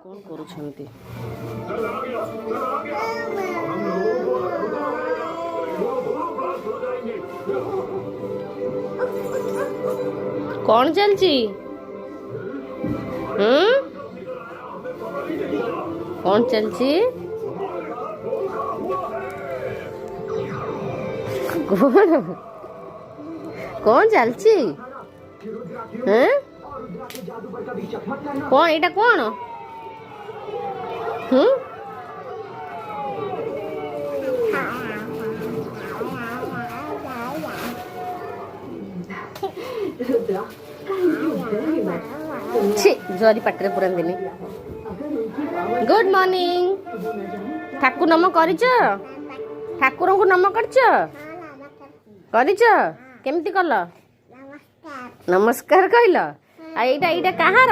कौन करुछंती कौन चलची कौन चलची कौन कौन चलची कौन एटा कौन जरी पाटे पूरा दिन गुड मॉर्निंग ठाकुर नम कर ठाकुर को नम करमती कल नमस्कार कहल आईटा कହାର